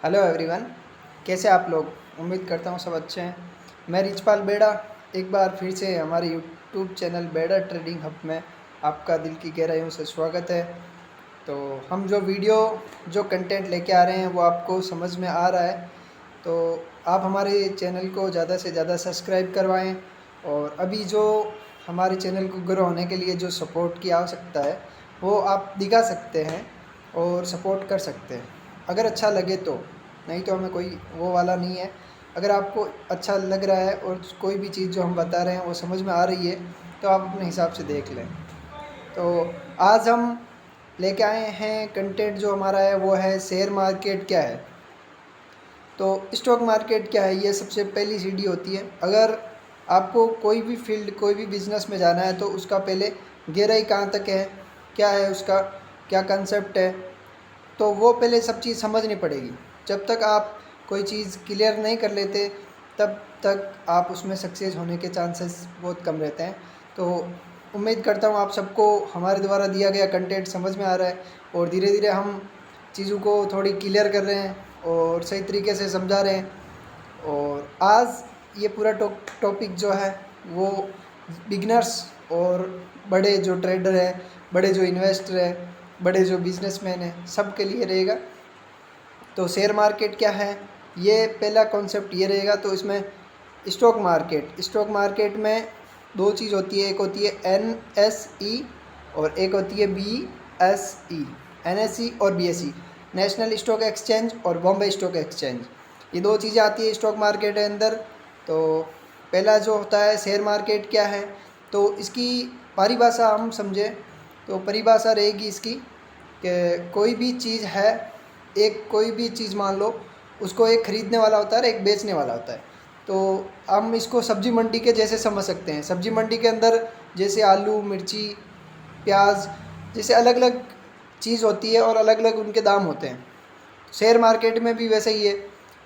Hello everyone, कैसे आप लोग। उम्मीद करता हूँ सब अच्छे हैं। मैं रिचपाल बेड़ा एक बार फिर से हमारे यूट्यूब चैनल बेड़ा ट्रेडिंग हब में आपका दिल की गहराइयों से स्वागत है। तो हम जो कंटेंट लेके आ रहे हैं वो आपको समझ में आ रहा है, तो आप हमारे चैनल को ज़्यादा से ज़्यादा सब्सक्राइब करवाएं। और अभी जो हमारे चैनल को ग्रो होने के लिए जो सपोर्ट की आवश्यकता है वो आप दिखा सकते हैं और सपोर्ट कर सकते हैं, अगर अच्छा लगे तो। नहीं तो हमें कोई वो वाला नहीं है। अगर आपको अच्छा लग रहा है और कोई भी चीज़ जो हम बता रहे हैं वो समझ में आ रही है तो आप अपने हिसाब से देख लें। तो आज हम लेके आए हैं कंटेंट, जो हमारा है वो है शेयर मार्केट क्या है। तो स्टॉक मार्केट क्या है, ये सबसे पहली सीढ़ी होती है। अगर आपको कोई भी फील्ड, कोई भी बिज़नेस में जाना है तो उसका पहले गहराई कहाँ तक है, क्या है उसका, क्या कंसेप्ट है, तो वो पहले सब चीज़ समझनी पड़ेगी। जब तक आप कोई चीज़ क्लियर नहीं कर लेते तब तक आप उसमें सक्सेस होने के चांसेस बहुत कम रहते हैं। तो उम्मीद करता हूँ आप सबको हमारे द्वारा दिया गया कंटेंट समझ में आ रहा है और धीरे धीरे हम चीज़ों को थोड़ी क्लियर कर रहे हैं और सही तरीके से समझा रहे हैं। और आज ये पूरा टॉपिक जो है वो बिगनर्स और बड़े जो ट्रेडर हैं, बड़े जो इन्वेस्टर हैं, बड़े जो बिजनेसमैन हैं, सब के लिए रहेगा। तो शेयर मार्केट क्या है, ये पहला कॉन्सेप्ट ये रहेगा। तो इसमें स्टॉक मार्केट में दो चीज़ होती है, एक होती है NSE और एक होती है BSE। NSE और BSE, नेशनल स्टॉक एक्सचेंज और बॉम्बे स्टॉक एक्सचेंज, ये दो चीज़ें आती है स्टॉक मार्केट के अंदर। तो पहला जो होता है शेयर मार्केट क्या है, तो इसकी परिभाषा हम समझें तो परिभाषा रहेगी इसकी कि कोई भी चीज़ है, एक कोई भी चीज़ मान लो, उसको एक ख़रीदने वाला होता है और एक बेचने वाला होता है। तो हम इसको सब्जी मंडी के जैसे समझ सकते हैं। सब्जी मंडी के अंदर जैसे आलू, मिर्ची, प्याज जैसे अलग अलग चीज़ होती है और अलग अलग उनके दाम होते हैं। शेयर मार्केट में भी वैसे ही है,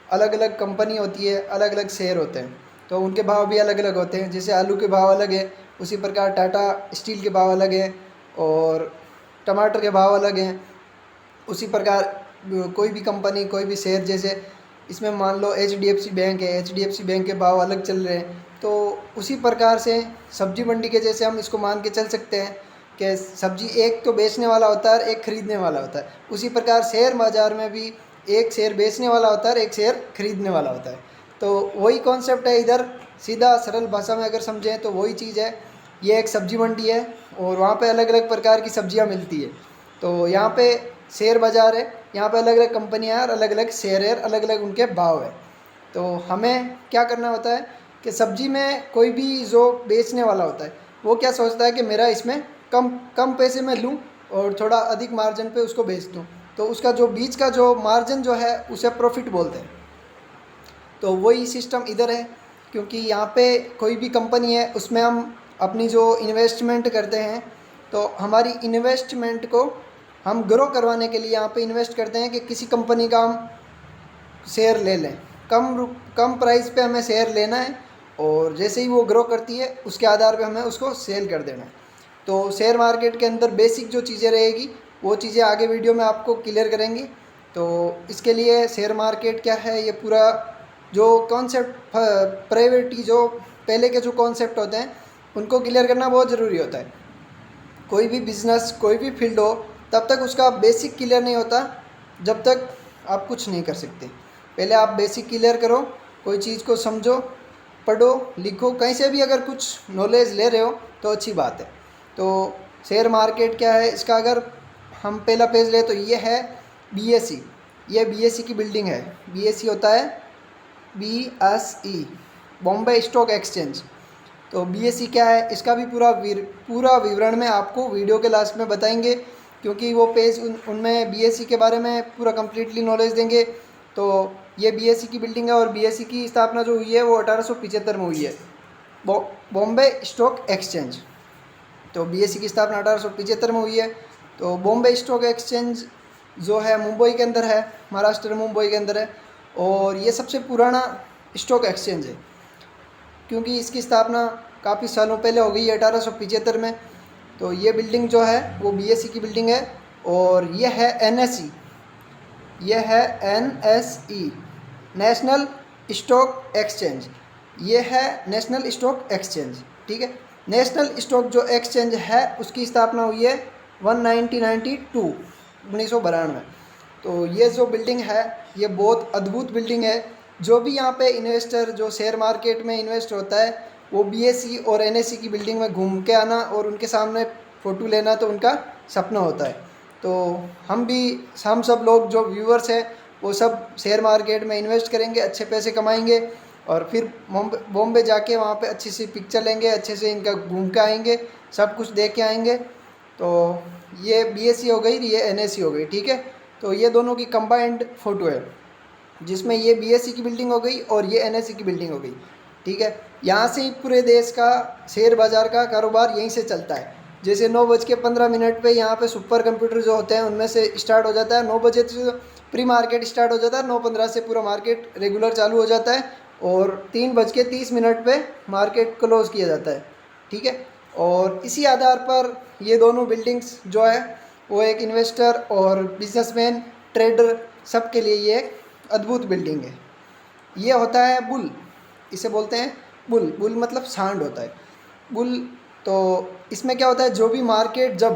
अलग अलग कंपनी होती है, अलग अलग शेयर होते हैं, तो उनके भाव भी अलग अलग होते हैं। जैसे आलू के भाव अलग है, उसी प्रकार टाटा स्टील के भाव अलग हैं और टमाटर के भाव अलग हैं। उसी प्रकार कोई भी कंपनी, कोई भी शेयर, जैसे इसमें मान लो HDFC बैंक है, HDFC बैंक के भाव अलग चल रहे हैं। तो उसी प्रकार से सब्जी मंडी के जैसे हम इसको मान के चल सकते हैं कि सब्जी एक तो बेचने वाला होता है और एक खरीदने वाला होता है। उसी प्रकार शेयर बाज़ार में भी एक शेयर बेचने वाला होता है और एक शेयर खरीदने वाला होता है। तो वही कॉन्सेप्ट है इधर, सीधा सरल भाषा में अगर समझें तो वही चीज़ है। ये एक सब्जी मंडी है और वहाँ पे अलग अलग प्रकार की सब्जियाँ मिलती है। तो यहाँ पे शेयर बाज़ार है, यहाँ पे अलग अलग कंपनियाँ हैं और अलग अलग शेयर है, अलग अलग उनके भाव है। तो हमें क्या करना होता है कि सब्जी में कोई भी जो बेचने वाला होता है वो क्या सोचता है कि मेरा इसमें कम कम पैसे में लूँ और थोड़ा अधिक मार्जिन पे उसको बेच दूँ। तो उसका जो बीच का जो मार्जिन जो है उसे प्रॉफिट बोलते हैं। तो वही सिस्टम इधर है, क्योंकि यहाँ पे कोई भी कंपनी है उसमें हम अपनी जो इन्वेस्टमेंट करते हैं, तो हमारी इन्वेस्टमेंट को हम ग्रो करवाने के लिए यहाँ पे इन्वेस्ट करते हैं कि किसी कंपनी का हम शेयर ले लें। कम प्राइस पे हमें शेयर लेना है और जैसे ही वो ग्रो करती है उसके आधार पे हमें उसको सेल कर देना है। तो शेयर मार्केट के अंदर बेसिक जो चीज़ें रहेगी वो चीज़ें आगे वीडियो में आपको क्लियर करेंगे। तो इसके लिए शेयर मार्केट क्या है, ये पूरा जो कॉन्सेप्ट, प्राइवेटी जो पहले के जो कॉन्सेप्ट होते हैं उनको क्लियर करना बहुत ज़रूरी होता है। कोई भी बिज़नेस, कोई भी फील्ड हो, तब तक उसका बेसिक क्लियर नहीं होता जब तक आप कुछ नहीं कर सकते। पहले आप बेसिक क्लियर करो, कोई चीज़ को समझो, पढ़ो, लिखो, कहीं से भी अगर कुछ नॉलेज ले रहे हो तो अच्छी बात है। तो शेयर मार्केट क्या है, इसका अगर हम पहला पेज ले तो ये है BSE। ये BSE की बिल्डिंग है। BSE होता है BSE, बॉम्बे स्टॉक एक्सचेंज। तो BSE क्या है, इसका भी पूरा विवरण में आपको वीडियो के लास्ट में बताएंगे, क्योंकि वो पेज उनमें BSE के बारे में पूरा कम्प्लीटली नॉलेज देंगे। तो ये BSE की बिल्डिंग है और BSE की स्थापना जो हुई है वो 1875 में हुई है, बॉम्बे स्टॉक एक्सचेंज। तो BSE की स्थापना 1875 में हुई है। तो बॉम्बे स्टॉक एक्सचेंज जो है मुंबई के अंदर है, महाराष्ट्र मुंबई के अंदर है, और ये सबसे पुराना स्टॉक एक्सचेंज है, क्योंकि इसकी स्थापना काफ़ी सालों पहले हो गई है, 1875 में। तो ये बिल्डिंग जो है वो BSE की बिल्डिंग है और ये है NSE, ये है NSE, नेशनल स्टॉक एक्सचेंज। ये है नेशनल स्टॉक एक्सचेंज, ठीक है। नेशनल स्टॉक जो एक्सचेंज है उसकी स्थापना हुई है 1992, 1992। तो ये जो बिल्डिंग है ये बहुत अद्भुत बिल्डिंग है। जो भी यहाँ पे इन्वेस्टर जो शेयर मार्केट में इन्वेस्ट होता है वो BSE और NSE की बिल्डिंग में घूम के आना और उनके सामने फ़ोटो लेना तो उनका सपना होता है। तो हम सब लोग जो व्यूअर्स हैं वो सब शेयर मार्केट में इन्वेस्ट करेंगे, अच्छे पैसे कमाएंगे और फिर बॉम्बे जाके वहाँ पे अच्छी सी पिक्चर लेंगे, अच्छे से इनका घूम के आएंगे, सब कुछ देख के आएंगे। तो ये BSE हो गई, ये NSE हो गई, ठीक है। तो ये दोनों की कंबाइंड फ़ोटो है जिसमें ये BSE की बिल्डिंग हो गई और ये NSE की बिल्डिंग हो गई, ठीक है। यहाँ से ही पूरे देश का शेयर बाज़ार का कारोबार यहीं से चलता है। जैसे 9:15 पे यहाँ पे सुपर कंप्यूटर जो होते हैं उनमें से स्टार्ट हो जाता है, 9 बजे से प्री मार्केट स्टार्ट हो जाता है, 9:15 से पूरा मार्केट रेगुलर चालू हो जाता है और 3:30 पे मार्केट क्लोज़ किया जाता है, ठीक है। और इसी आधार पर ये दोनों बिल्डिंग्स जो है वो एक इन्वेस्टर और बिजनेसमैन, ट्रेडर, सब के लिए ये एक अद्भुत बिल्डिंग है। ये होता है बुल, इसे बोलते हैं बुल। बुल मतलब सांड होता है बुल। तो इसमें क्या होता है, जो भी मार्केट जब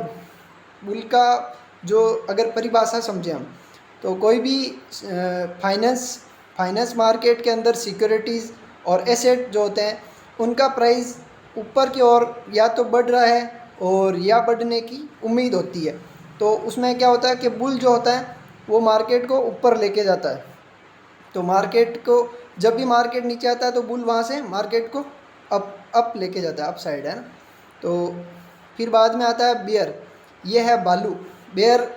बुल का जो अगर परिभाषा समझें हम तो कोई भी फाइनेंस मार्केट के अंदर सिक्योरिटीज़ और एसेट जो होते हैं उनका प्राइस ऊपर की ओर या तो बढ़ रहा है और या बढ़ने की उम्मीद होती है। तो उसमें क्या होता है कि बुल जो होता है वो मार्केट को ऊपर लेके जाता है। तो मार्केट को जब भी मार्केट नीचे आता है तो बुल वहाँ से मार्केट को अप लेके जाता है, अप साइड, है ना। तो फिर बाद में आता है बेयर। ये है बालू। बेयर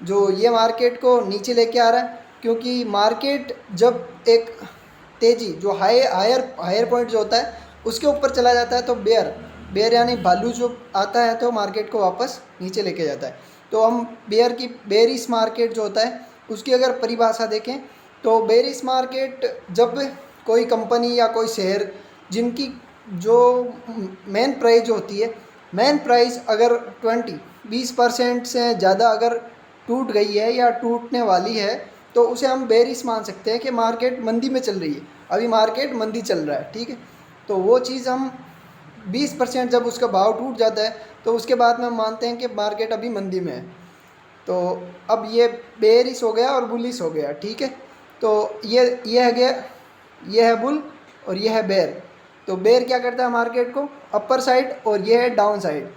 जो ये मार्केट को नीचे लेके आ रहा है क्योंकि मार्केट जब एक तेज़ी जो हायर पॉइंट जो होता है उसके ऊपर चला जाता है तो बेयर यानी बालू जो आता है तो मार्केट को वापस नीचे लेके जाता है। तो हम बेयरिश मार्केट जो होता है उसकी अगर परिभाषा देखें तो बेयरिश मार्केट जब कोई कंपनी या कोई शेयर जिनकी जो मेन प्राइस जो होती है, मेन प्राइस अगर 20% से ज़्यादा अगर टूट गई है या टूटने वाली है तो उसे हम बेयरिश मान सकते हैं कि मार्केट मंदी में चल रही है, अभी मार्केट मंदी चल रहा है, ठीक है। तो वो चीज़ हम 20% जब उसका भाव टूट जाता है तो उसके बाद में हम मानते हैं कि मार्केट अभी मंदी में है। तो अब ये बेयरिश हो गया और बुलिश हो गया, ठीक है। तो ये है गया, ये है बुल और ये है बेयर। तो बेयर क्या करता है मार्केट को अपर साइड और ये है डाउन साइड।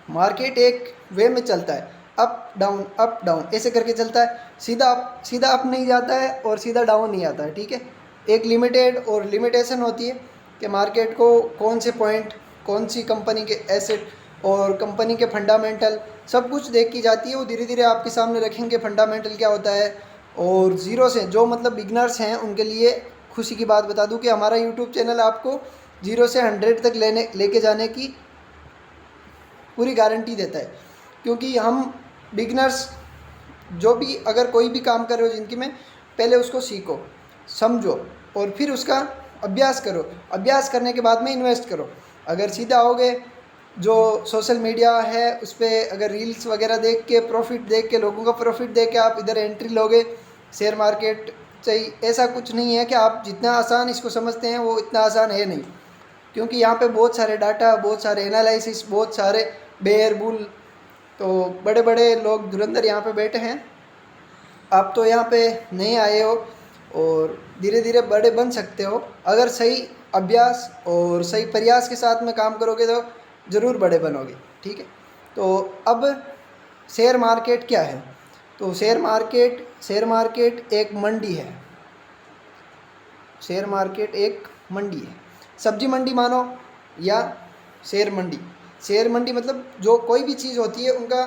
मार्केट एक वे में चलता है, अप डाउन ऐसे करके चलता है। सीधा अप नहीं जाता है और सीधा डाउन नहीं आता है, ठीक है। एक लिमिटेड और लिमिटेशन होती है कि मार्केट को कौन से पॉइंट, कौन सी कंपनी के एसेट और कंपनी के फंडामेंटल सब कुछ देख की जाती है। वो धीरे धीरे आपके सामने रखेंगे फंडामेंटल क्या होता है। और ज़ीरो से जो मतलब बिगनर्स हैं उनके लिए खुशी की बात बता दूं कि हमारा यूट्यूब चैनल आपको 0 से 100 तक लेके जाने की पूरी गारंटी देता है। क्योंकि हम बिगनर्स जो भी अगर कोई भी काम कर रहे हो ज़िंदगी में, पहले उसको सीखो, समझो और फिर उसका अभ्यास करो। अभ्यास करने के बाद में इन्वेस्ट करो। अगर सीधा आओगे जो सोशल मीडिया है उस पर अगर रील्स वगैरह देख के, प्रॉफिट देख के, लोगों का प्रॉफिट देख के आप इधर एंट्री लोगे शेयर मार्केट चाहिए, ऐसा कुछ नहीं है कि आप जितना आसान इसको समझते हैं वो इतना आसान है नहीं। क्योंकि यहाँ पे बहुत सारे डाटा, बहुत सारे एनालिसिस, बहुत सारे बेयर बुल, तो बड़े बड़े लोग धुरंधर यहाँ पे बैठे हैं। आप तो यहाँ पे नहीं आए हो और धीरे धीरे बड़े बन सकते हो अगर सही अभ्यास और सही प्रयास के साथ में काम करोगे तो ज़रूर बड़े बनोगे, ठीक है। तो अब शेयर मार्केट क्या है, तो शेयर मार्केट एक मंडी है। शेयर मार्केट एक मंडी है, सब्जी मंडी मानो या शेयर मंडी। शेयर मंडी मतलब जो कोई भी चीज़ होती है उनका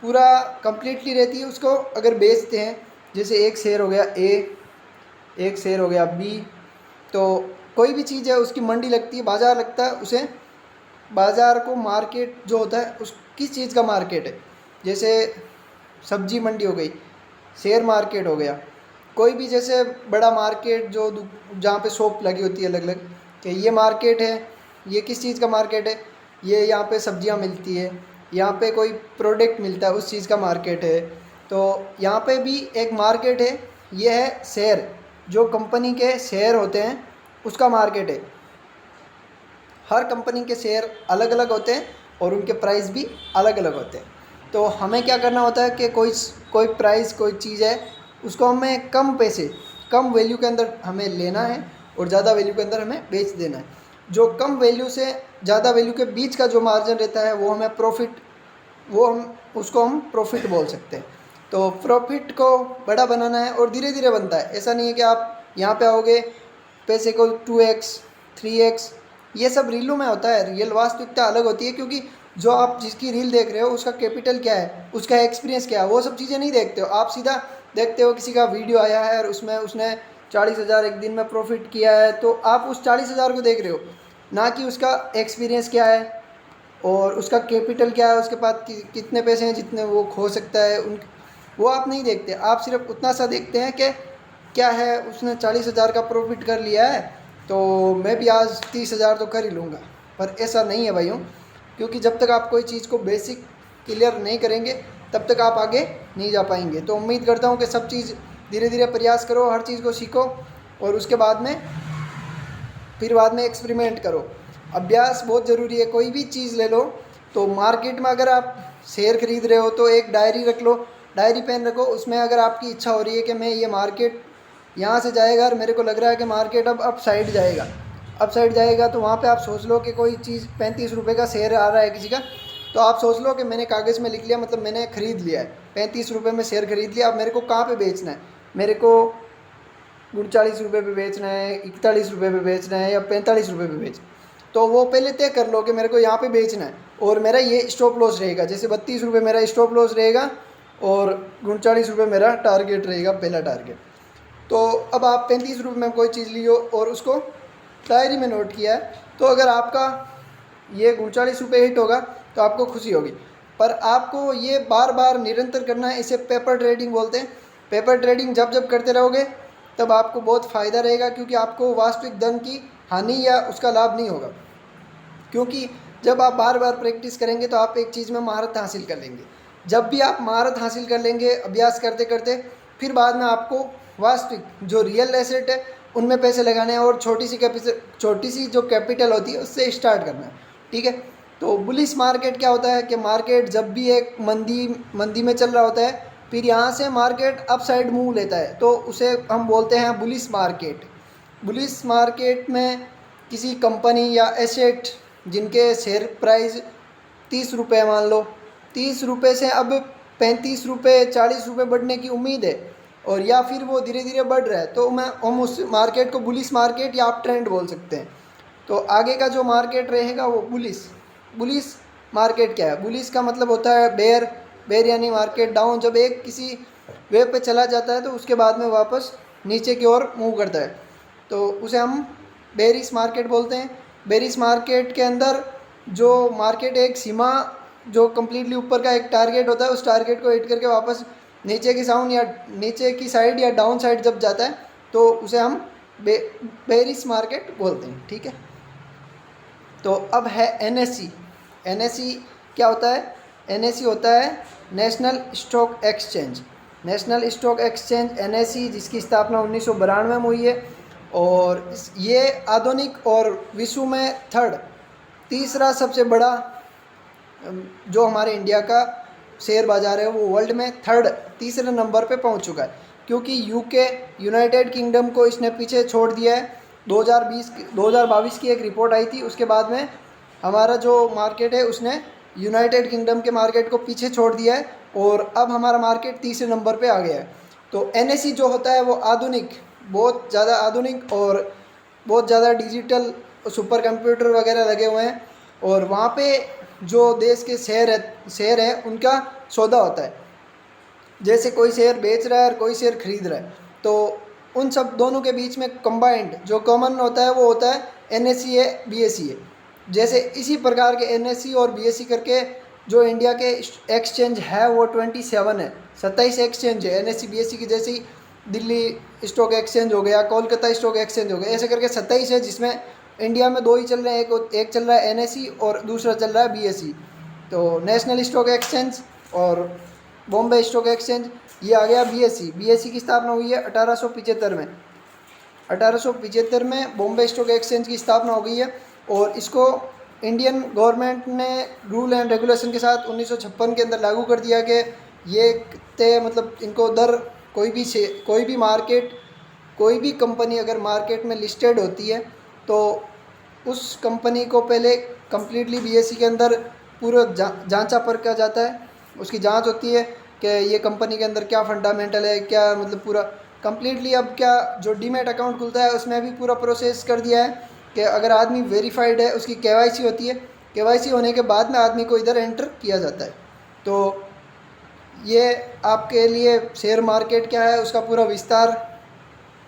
पूरा कंप्लीटली रहती है, उसको अगर बेचते हैं, जैसे एक शेयर हो गया A, एक शेयर हो गया B, तो कोई भी चीज़ है उसकी मंडी लगती है, बाज़ार लगता है। उसे बाज़ार को मार्केट जो होता है उस किस चीज़ का मार्केट है, जैसे सब्जी मंडी हो गई, शेयर मार्केट हो गया। कोई भी जैसे बड़ा मार्केट जो जहाँ पे शॉप लगी होती है अलग अलग कि ये मार्केट है, ये किस चीज़ का मार्केट है, ये यहाँ पे सब्जियाँ मिलती है, यहाँ पे कोई प्रोडक्ट मिलता है उस चीज़ का मार्केट है। तो यहाँ पे भी एक मार्केट है, ये है शेयर, जो कंपनी के शेयर होते हैं उसका मार्केट है। हर कंपनी के शेयर अलग अलग होते हैं और उनके प्राइस भी अलग अलग होते हैं। तो हमें क्या करना होता है कि कोई प्राइस, कोई चीज़ है, उसको हमें कम पैसे, कम वैल्यू के अंदर हमें लेना है और ज़्यादा वैल्यू के अंदर हमें बेच देना है। जो कम वैल्यू से ज़्यादा वैल्यू के बीच का जो मार्जिन रहता है वो हमें प्रॉफिट, वो हम उसको हम प्रॉफिट बोल सकते हैं। तो प्रॉफिट को बड़ा बनाना है और धीरे धीरे बनता है। ऐसा नहीं है कि आप यहाँ पे आओगे पैसे को 2x 3x, ये सब रीलों में होता है। रियल वास्तविकता अलग होती है, क्योंकि जो आप जिसकी रील देख रहे हो उसका कैपिटल क्या है, उसका एक्सपीरियंस क्या है, वो सब चीज़ें नहीं देखते हो। आप सीधा देखते हो किसी का वीडियो आया है और उसमें उसने 40,000 एक दिन में प्रॉफिट किया है, तो आप उस 40,000 को देख रहे हो, ना कि उसका एक्सपीरियंस क्या है और उसका कैपिटल क्या है, उसके पास कितने पैसे हैं जितने वो खो सकता है। उन वो आप नहीं देखते, आप सिर्फ उतना सा देखते हैं कि क्या है, उसने 40,000 का प्रॉफिट कर लिया है तो मैं भी आज 30,000 तो कर ही लूँगा। पर ऐसा नहीं है भाइयों, क्योंकि जब तक आप कोई चीज़ को बेसिक क्लियर नहीं करेंगे तब तक आप आगे नहीं जा पाएंगे। तो उम्मीद करता हूँ कि सब चीज़ धीरे धीरे प्रयास करो, हर चीज़ को सीखो और उसके बाद में एक्सपेरिमेंट करो। अभ्यास बहुत ज़रूरी है। कोई भी चीज़ ले लो, तो मार्केट में अगर आप शेयर खरीद रहे हो तो एक डायरी रख लो, डायरी पेन रखो। उसमें अगर आपकी इच्छा हो रही है कि मैं ये मार्केट यहाँ से जाएगा और मेरे को लग रहा है कि मार्केट अब अप साइड जाएगा, तो वहाँ पे आप सोच लो कि कोई चीज़ 35 रुपये का शेयर आ रहा है किसी का, तो आप सोच लो कि मैंने कागज़ में लिख लिया, मतलब मैंने ख़रीद लिया है, 35 रुपये में शेयर खरीद लिया। अब मेरे को कहाँ पे बेचना है, मेरे को 39 रुपये पे बेचना है, 41 रुपये पे बेचना है या 45 रुपये पे बेचना है, तो वो पहले तय कर लो कि मेरे को यहाँ पे बेचना है और मेरा ये स्टॉप लॉस रहेगा। जैसे 32 रुपये मेरा स्टॉप लॉस रहेगा और 39 रुपये मेरा टारगेट रहेगा, पहला टारगेट। तो अब आप 35 रुपये में कोई चीज़ लियो और उसको डायरी में नोट किया है, तो अगर आपका ये 39 रुपये हिट होगा तो आपको खुशी होगी। पर आपको ये बार बार निरंतर करना है, इसे पेपर ट्रेडिंग बोलते हैं। पेपर ट्रेडिंग जब जब करते रहोगे तब आपको बहुत फ़ायदा रहेगा, क्योंकि आपको वास्तविक धन की हानि या उसका लाभ नहीं होगा। क्योंकि जब आप बार बार प्रैक्टिस करेंगे तो आप एक चीज़ में महारत हासिल कर लेंगे। जब भी आप महारत हासिल कर लेंगे अभ्यास करते करते, फिर बाद में आपको वास्तविक जो रियल एसेट है उनमें पैसे लगाने हैं और छोटी सी जो कैपिटल होती है उससे स्टार्ट करना है। ठीक है। तो बुलिश मार्केट क्या होता है कि मार्केट जब भी एक मंदी में चल रहा होता है, फिर यहाँ से मार्केट अप साइड मूव लेता है, तो उसे हम बोलते हैं बुलिश मार्केट। बुलिश मार्केट में किसी कंपनी या एसेट जिनके शेयर प्राइस 30 रुपये, मान लो 30 रुपये से अब 35 रुपये 40 रुपये बढ़ने की उम्मीद है और या फिर वो धीरे धीरे बढ़ रहा है, तो हम उस मार्केट को बुलिश मार्केट या आप ट्रेंड बोल सकते हैं। तो आगे का जो मार्केट रहेगा वो बुलिश मार्केट क्या है, बुलिश का मतलब होता है बेयर यानी मार्केट डाउन। जब एक किसी वेव पे चला जाता है तो उसके बाद में वापस नीचे की ओर मूव करता है, तो उसे हम बेरिश मार्केट बोलते हैं। बेरिश मार्केट के अंदर जो मार्केट एक सीमा, जो कम्प्लीटली ऊपर का एक टारगेट होता है, उस टारगेट को हिट करके वापस नीचे की साइड या डाउन साइड जब जाता है तो उसे हम बेरिश मार्केट बोलते हैं। ठीक है। तो अब है NSE। NSE क्या होता है? NSE होता है national stock exchange. National stock exchange NSE, जिसकी स्थापना 1992 में हुई है और ये आधुनिक और विश्व में तीसरा सबसे बड़ा जो हमारे इंडिया का शेयर बाज़ार है वो वर्ल्ड में तीसरे नंबर पे पहुंच चुका है, क्योंकि यूनाइटेड किंगडम को इसने पीछे छोड़ दिया है। 2022 की एक रिपोर्ट आई थी, उसके बाद में हमारा जो मार्केट है उसने यूनाइटेड किंगडम के मार्केट को पीछे छोड़ दिया है और अब हमारा मार्केट तीसरे नंबर पे आ गया है। तो NSE जो होता है वो आधुनिक, बहुत ज़्यादा आधुनिक और बहुत ज़्यादा डिजिटल सुपर कंप्यूटर वगैरह लगे हुए हैं और वहाँ पे जो देश के शेयर है उनका सौदा होता है। जैसे कोई शेयर बेच रहा है और कोई शेयर खरीद रहा है, तो उन सब दोनों के बीच में कंबाइंड जो कॉमन होता है वो होता है NSE BSE। जैसे इसी प्रकार के NSE और BSE करके जो इंडिया के एक्सचेंज है वो 27 है, 27 एक्सचेंज है NSE BSE की। जैसे दिल्ली स्टॉक एक्सचेंज हो गया, कोलकाता स्टॉक एक्सचेंज हो गया, ऐसे करके 27 है, जिसमें इंडिया में 2 ही चल रहे हैं, एक चल रहा है NSE और दूसरा चल रहा है BSE। तो नेशनल स्टॉक एक्सचेंज और बॉम्बे स्टॉक एक्सचेंज। ये आ गया बीएसई। बीएसई की स्थापना हुई है 1875 में। 1875 में बॉम्बे स्टॉक एक्सचेंज की स्थापना हो गई है और इसको इंडियन गवर्नमेंट ने रूल एंड रेगुलेशन के साथ 1956 के अंदर लागू कर दिया कि ये तय मतलब इनको दर कोई भी मार्केट, कोई भी कंपनी अगर मार्केट में लिस्टेड होती है तो उस कंपनी को पहले कम्प्लीटली बीएसई के अंदर पूरा जांचा परखा जाता है। उसकी जांच होती है कि ये कंपनी के अंदर क्या फंडामेंटल है, क्या मतलब पूरा कम्प्लीटली। अब क्या जो डीमैट अकाउंट खुलता है उसमें भी पूरा प्रोसेस कर दिया है कि अगर आदमी वेरीफाइड है, उसकी केवाईसी होती है, केवाईसी होने के बाद में आदमी को इधर एंटर किया जाता है। तो ये आपके लिए शेयर मार्केट क्या है उसका पूरा विस्तार।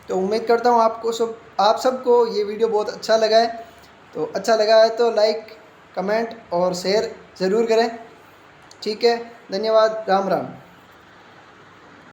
तो उम्मीद करता हूँ आप सबको ये वीडियो बहुत अच्छा लगा है। तो अच्छा लगा है तो लाइक, कमेंट और शेयर ज़रूर करें। ठीक है, धन्यवाद, राम राम।